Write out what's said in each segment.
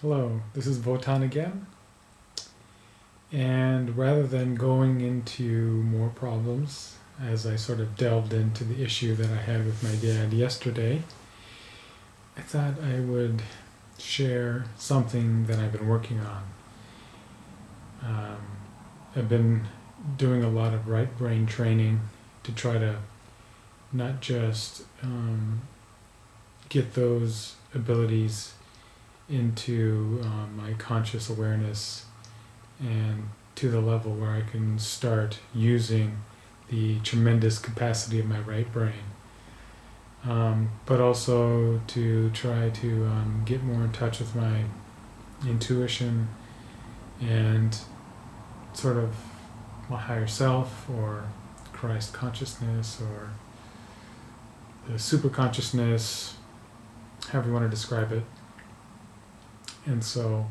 Hello, this is Votan again, and rather than going into more problems, as I sort of delved into the issue that I had with my dad yesterday, I thought I would share something that I've been working on. I've been doing a lot of right brain training to try to not just get those abilities into my conscious awareness and to the level where I can start using the tremendous capacity of my right brain, but also to try to get more in touch with my intuition and sort of my higher self, or Christ consciousness, or the super consciousness, however you want to describe it. And so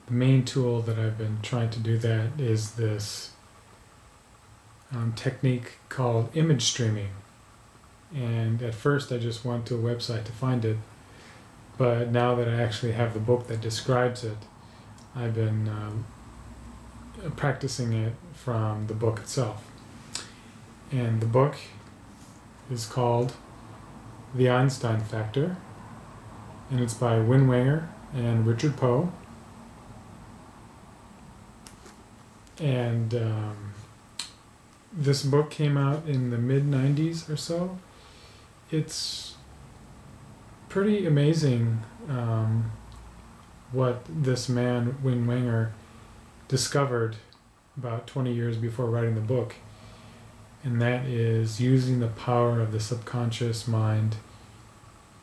the main tool that I've been trying to do that is this technique called image streaming. And at first I just went to a website to find it, but now that I actually have the book that describes it, I've been practicing it from the book itself. And the book is called The Einstein Factor, and it's by Wenger and Richard Poe. And this book came out in the mid-90s or so. It's pretty amazing what this man, Wenger, discovered about 20 years before writing the book. And that is using the power of the subconscious mind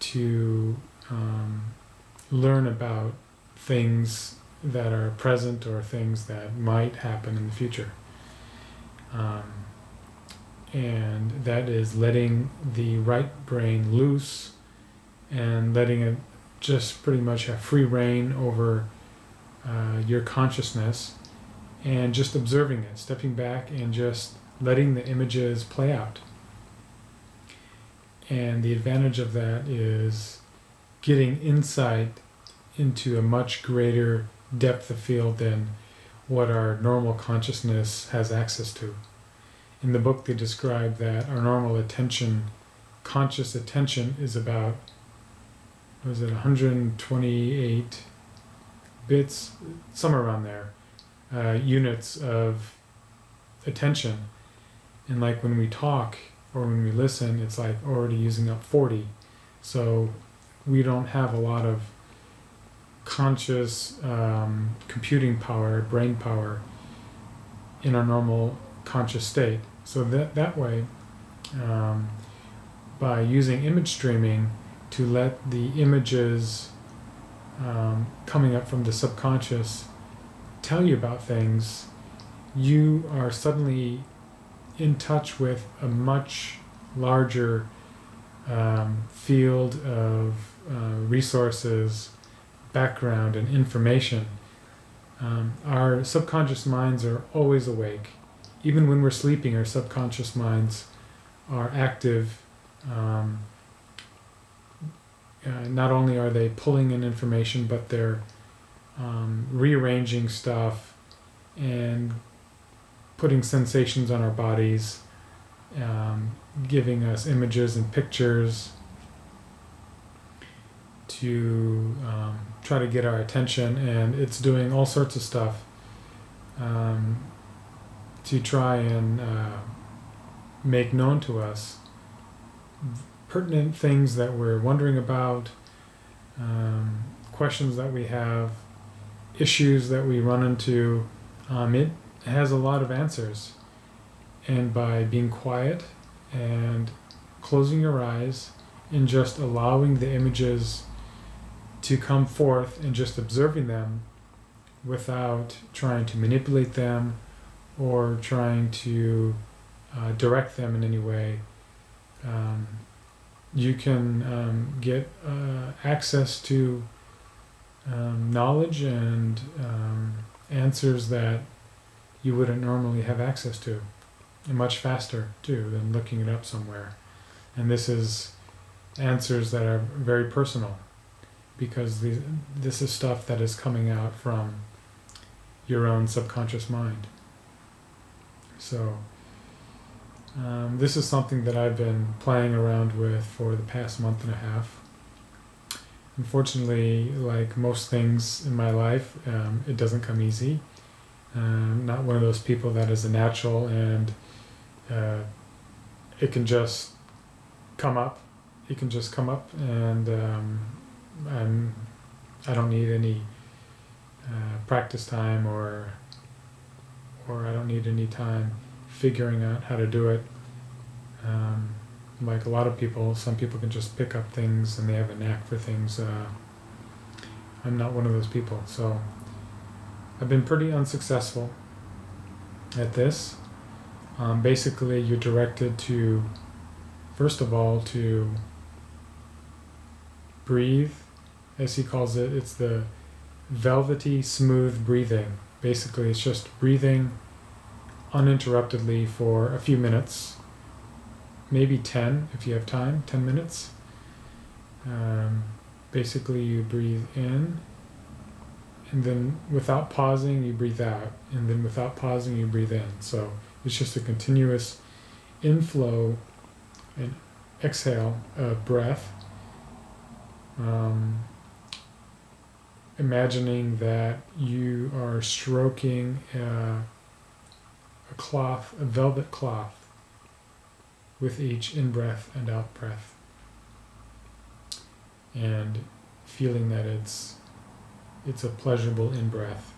to learn about things that are present or things that might happen in the future. And that is letting the right brain loose and letting it just pretty much have free reign over your consciousness, and just observing it, stepping back and just letting the images play out. And the advantage of that is getting insight into a much greater depth of field than what our normal consciousness has access to. In the book they describe that our normal attention, conscious attention, is about, 128 bits, somewhere around there, units of attention. And like when we talk or when we listen, it's like already using up 40. So we don't have a lot of conscious computing power, brain power in our normal conscious state. So that way, by using image streaming to let the images coming up from the subconscious tell you about things, you are suddenly in touch with a much larger field of resources, background, and information. Our subconscious minds are always awake. Even when we're sleeping, our subconscious minds are active. Not only are they pulling in information, but they're rearranging stuff and putting sensations on our bodies, giving us images and pictures to try to get our attention. And it's doing all sorts of stuff to try and make known to us pertinent things that we're wondering about, questions that we have, issues that we run into. It has a lot of answers. And by being quiet and closing your eyes and just allowing the images to come forth and just observing them without trying to manipulate them or trying to direct them in any way, you can get access to knowledge and answers that you wouldn't normally have access to, and much faster too than looking it up somewhere. And this is answers that are very personal. because this is stuff that is coming out from your own subconscious mind. So this is something that I've been playing around with for the past month and a half. Unfortunately, like most things in my life, it doesn't come easy. I'm not one of those people that is a natural and it can just come up. It can just come up, and I don't need any practice time, or I don't need any time figuring out how to do it. Like a lot of people, some people can just pick up things and they have a knack for things. I'm not one of those people, so I've been pretty unsuccessful at this. Basically, you're directed to, first of all, to breathe, as he calls it. It's the Velvety-Smooth breathing. Basically, it's just breathing uninterruptedly for a few minutes, maybe 10 if you have time, 10 minutes. Basically, you breathe in, and then without pausing, you breathe out, and then without pausing, you breathe in. So it's just a continuous inflow and exhale of breath. Imagining that you are stroking a cloth, a velvet cloth, with each in-breath and out-breath, and feeling that it's a pleasurable in-breath,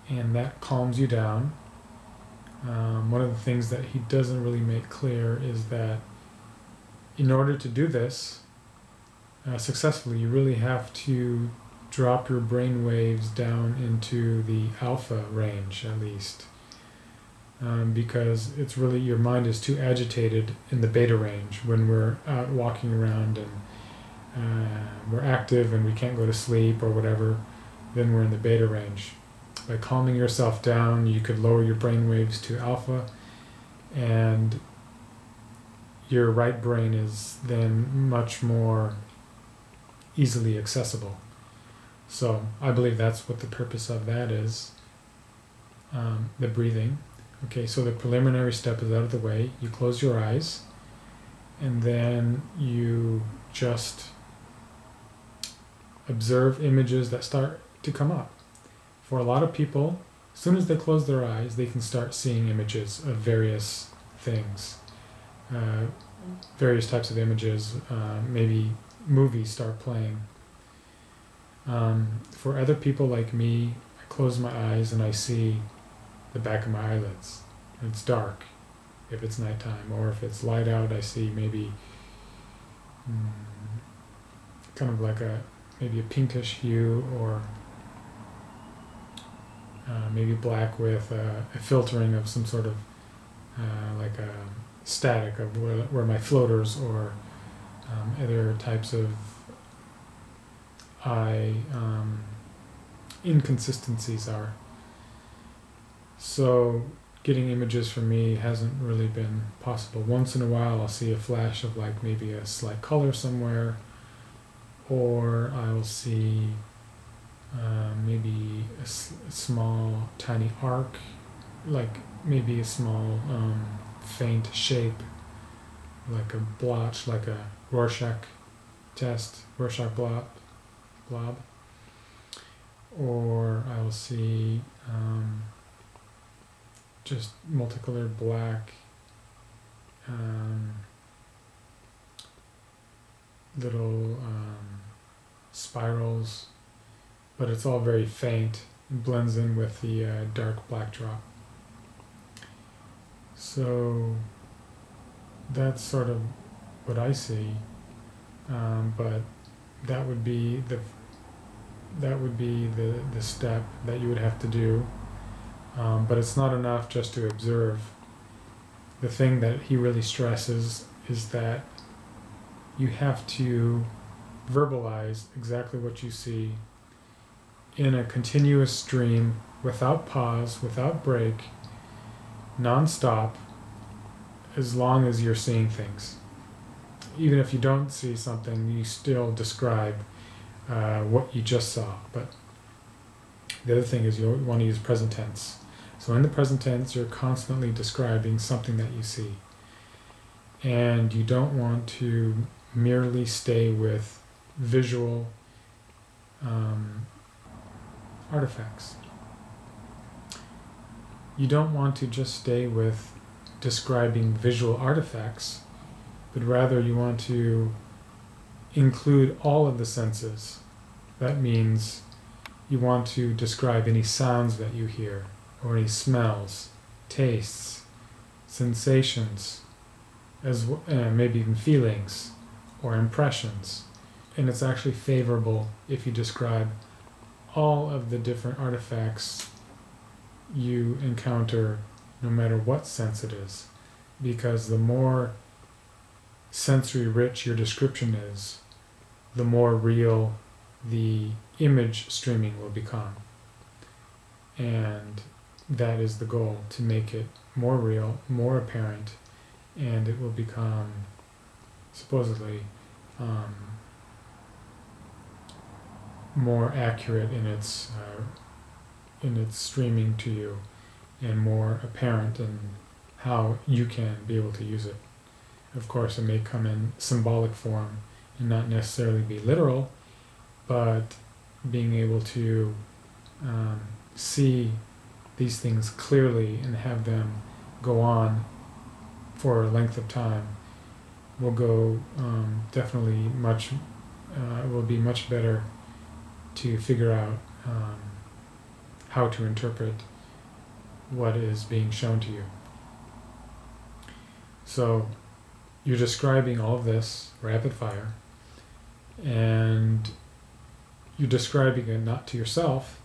and that calms you down. One of the things that he doesn't really make clear is that in order to do this successfully, you really have to drop your brain waves down into the alpha range, at least, because it's really, your mind is too agitated in the beta range when we're out walking around and we're active and we can't go to sleep or whatever. Then we're in the beta range. By calming yourself down, you could lower your brain waves to alpha, and your right brain is then much more easily accessible. So I believe that's what the purpose of that is, the breathing. Okay, so the preliminary step is out of the way. You close your eyes, and then you just observe images that start to come up. For a lot of people, as soon as they close their eyes, they can start seeing images of various things, various types of images. Maybe movies start playing. For other people like me, I close my eyes and I see the back of my eyelids. It's dark if it's nighttime, or if it's light out, I see maybe kind of like maybe a pinkish hue, or maybe black with a filtering of some sort of like a static of where my floaters or other types of eye inconsistencies are. So getting images for me hasn't really been possible. Once in a while I'll see a flash of like maybe a slight color somewhere, or I'll see maybe a small tiny arc, like maybe a small faint shape, like a blotch, like a Rorschach blob. Or I'll see just multicolored black little spirals, but it's all very faint and blends in with the dark black drop. So that's sort of what I see, but that would be the step that you would have to do, but it's not enough just to observe. The thing that he really stresses is that you have to verbalize exactly what you see in a continuous stream, without pause, without break, non-stop, as long as you're seeing things. Even if you don't see something, you still describe what you just saw. But the other thing is you want to use present tense. So in the present tense, you're constantly describing something that you see. And you don't want to merely stay with visual artifacts. You don't want to just stay with describing visual artifacts, but rather you want to include all of the senses. That means you want to describe any sounds that you hear, or any smells, tastes, sensations, maybe even feelings or impressions. And it's actually favorable if you describe all of the different artifacts you encounter, no matter what sense it is, because the more sensory rich your description is, the more real the image streaming will become. And that is the goal, to make it more real, more apparent, and it will become supposedly more accurate in its streaming to you, and more apparent in how you can be able to use it. Of course, it may come in symbolic form and not necessarily be literal, but being able to see these things clearly and have them go on for a length of time will go definitely much, will be much better to figure out how to interpret what is being shown to you. So you're describing all of this rapid fire, and you're describing it not to yourself,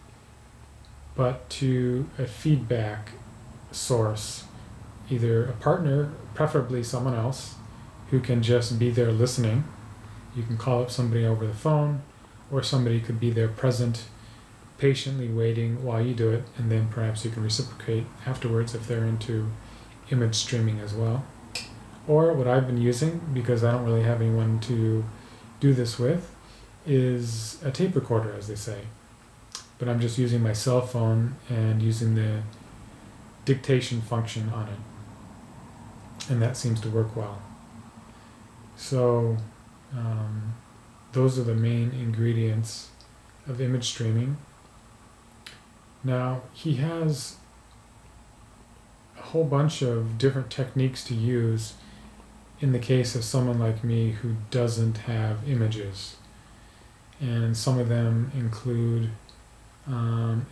but to a feedback source, either a partner, preferably someone else, who can just be there listening. You can call up somebody over the phone, or somebody could be there present, patiently waiting while you do it, and then perhaps you can reciprocate afterwards if they're into image streaming as well. Or what I've been using, because I don't really have anyone to do this with, is a tape recorder, as they say. But I'm just using my cell phone and using the dictation function on it. And that seems to work well. So those are the main ingredients of image streaming. Now, he has a whole bunch of different techniques to use in the case of someone like me who doesn't have images. And some of them include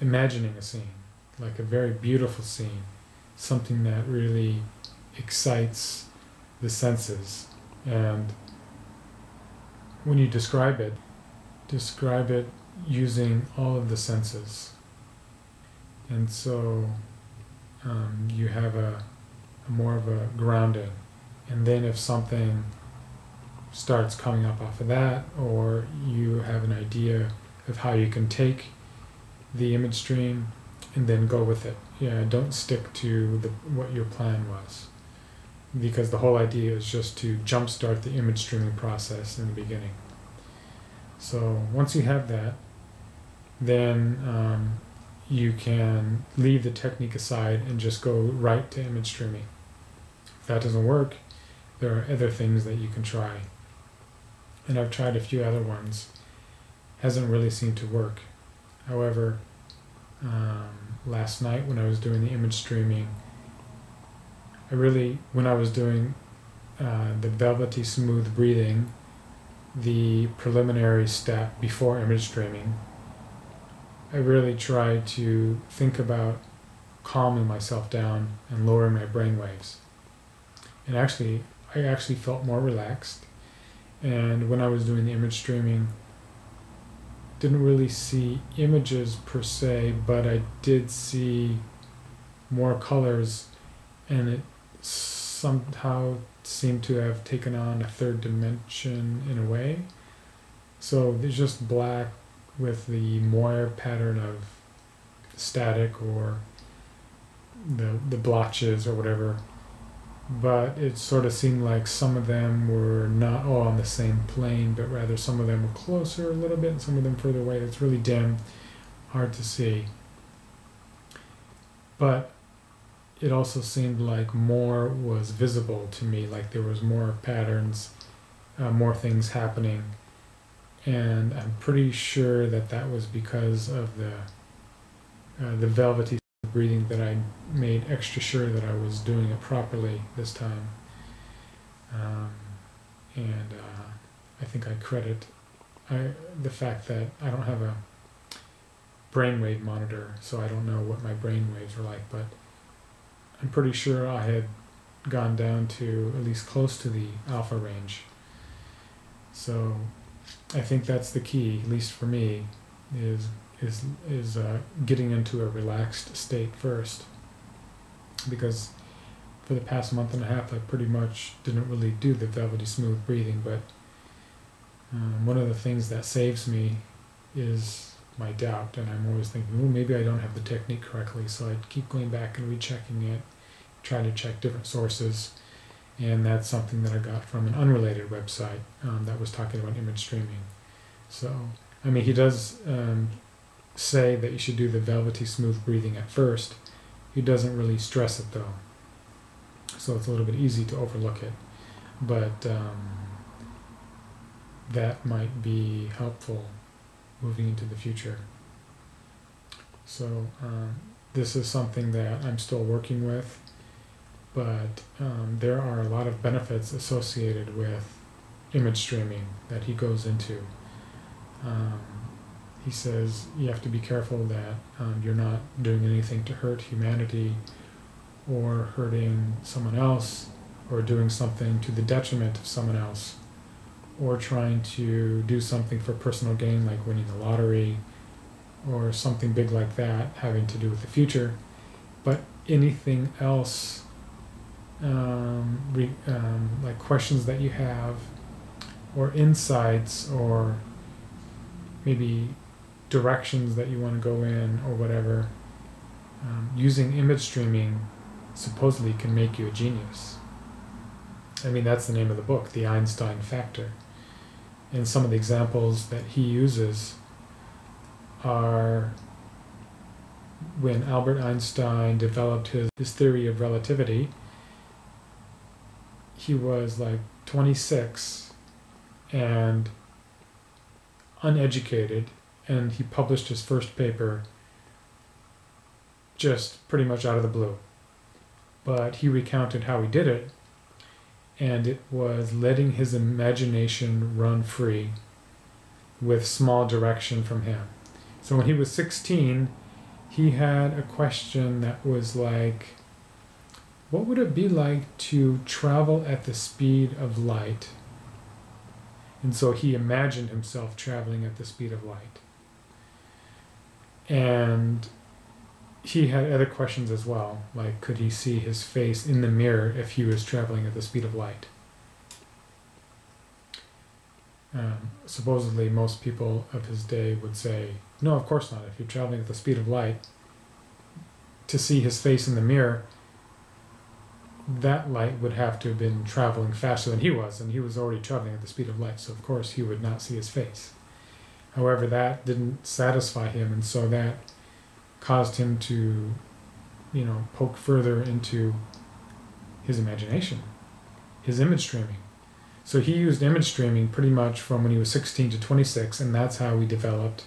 imagining a scene, like a very beautiful scene, something that really excites the senses. And when you describe it using all of the senses. And so you have a more of a grounding. And then if something starts coming up off of that, or you have an idea of how you can take the image stream and then go with it. Yeah, don't stick to what your plan was, because the whole idea is just to jumpstart the image streaming process in the beginning. So once you have that, then you can leave the technique aside and just go right to image streaming. If that doesn't work, there are other things that you can try. And I've tried a few other ones. Hasn't really seemed to work. However, last night when I was doing the image streaming, when I was doing the Velvety-Smooth breathing, the preliminary step before image streaming, I really tried to think about calming myself down and lowering my brain waves. And I actually felt more relaxed. And when I was doing the image streaming, didn't really see images per se, but I did see more colors, and it somehow seemed to have taken on a third dimension in a way. So there's just black with the moire pattern of static or the blotches or whatever. but it sort of seemed like some of them were not all on the same plane, but rather some of them were closer a little bit and some of them further away. It's really dim, hard to see. But it also seemed like more was visible to me, like there was more patterns, more things happening. And I'm pretty sure that that was because of the velvety breathing, that I made extra sure that I was doing it properly this time. And I think I credit the fact that I don't have a brainwave monitor, so I don't know what my brain waves are like, but I'm pretty sure I had gone down to at least close to the alpha range. So I think that's the key, at least for me, is getting into a relaxed state first, because for the past month and a half I pretty much didn't really do the Velvety-Smooth breathing, but one of the things that saves me is my doubt, and I'm always thinking, well, maybe I don't have the technique correctly, so I keep going back and rechecking it, try to check different sources, and that's something that I got from an unrelated website that was talking about image streaming. So, I mean, he does say that you should do the Velvety-Smooth breathing at first. He doesn't really stress it though, so it's a little bit easy to overlook it, but that might be helpful moving into the future. So this is something that I'm still working with, but there are a lot of benefits associated with image streaming that he goes into. He says you have to be careful that you're not doing anything to hurt humanity or hurting someone else or doing something to the detriment of someone else or trying to do something for personal gain like winning the lottery or something big like that having to do with the future. But anything else, like questions that you have or insights or maybe directions that you want to go in or whatever, using image streaming supposedly can make you a genius. I mean, that's the name of the book, the Einstein Factor. And some of the examples that he uses are when Albert Einstein developed his theory of relativity. He was like 26 and uneducated, and he published his first paper just pretty much out of the blue. But he recounted how he did it, and it was letting his imagination run free with small direction from him. So when he was 16, he had a question that was like, what would it be like to travel at the speed of light? And so he imagined himself traveling at the speed of light. And he had other questions as well, like could he see his face in the mirror if he was traveling at the speed of light? Supposedly most people of his day would say, no, of course not. If you're traveling at the speed of light, to see his face in the mirror, that light would have to have been traveling faster than he was, and he was already traveling at the speed of light, so of course he would not see his face. However, that didn't satisfy him, and so that caused him to, poke further into his imagination, his image streaming. So he used image streaming pretty much from when he was 16 to 26, and that's how he developed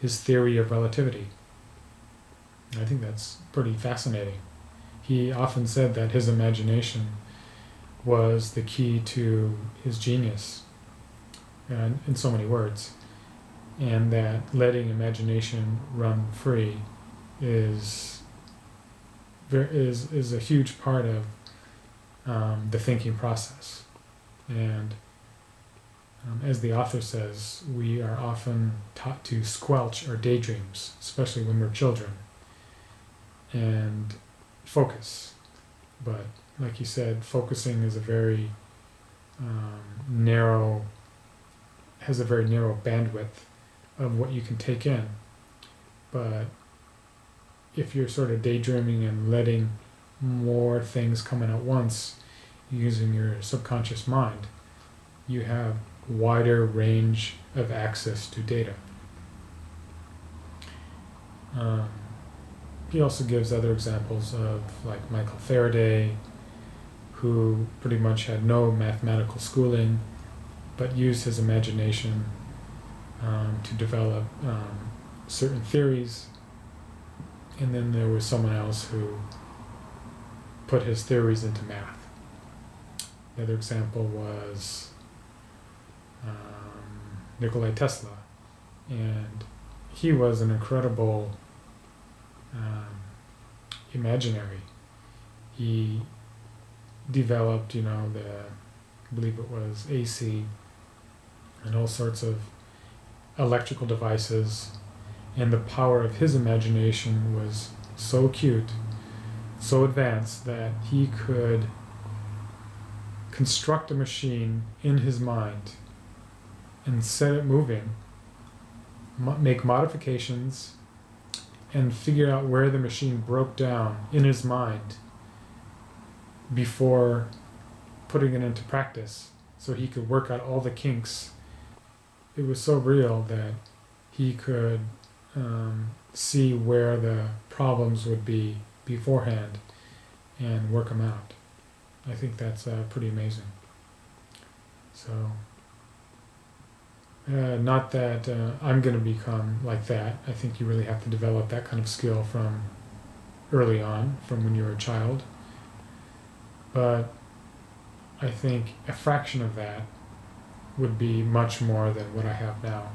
his theory of relativity. I think that's pretty fascinating. He often said that his imagination was the key to his genius, and in so many words, and that letting imagination run free is a huge part of the thinking process. And as the author says, we are often taught to squelch our daydreams, especially when we're children, and focus. But like you said, focusing is a very narrow bandwidth of what you can take in. But if you're sort of daydreaming and letting more things coming at once using your subconscious mind, you have wider range of access to data. He also gives other examples of like Michael Faraday, who pretty much had no mathematical schooling, but used his imagination to develop certain theories. And then there was someone else who put his theories into math. The other example was Nikola Tesla, and he was an incredible imaginary. He developed, I believe it was AC and all sorts of electrical devices, and the power of his imagination was so acute, so advanced, that he could construct a machine in his mind and set it moving, make modifications, and figure out where the machine broke down in his mind before putting it into practice, so he could work out all the kinks. It was so real that he could see where the problems would be beforehand and work them out. I think that's pretty amazing. So, not that I'm going to become like that. I think you really have to develop that kind of skill from early on, from when you're a child. But I think a fraction of that would be much more than what I have now.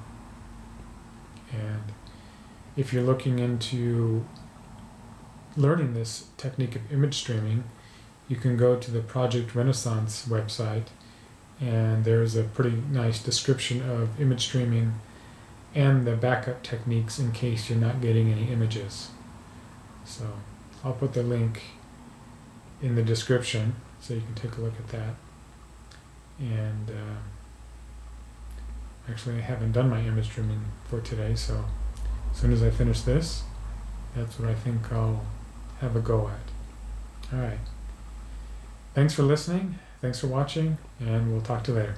And if you're looking into learning this technique of image streaming, you can go to the Project Renaissance website, and there's a pretty nice description of image streaming and the backup techniques in case you're not getting any images. So I'll put the link in the description so you can take a look at that. And actually I haven't done my image streaming for today, so as soon as I finish this, that's what I think I'll have a go at. Alright. Thanks for listening, thanks for watching, and we'll talk to you later.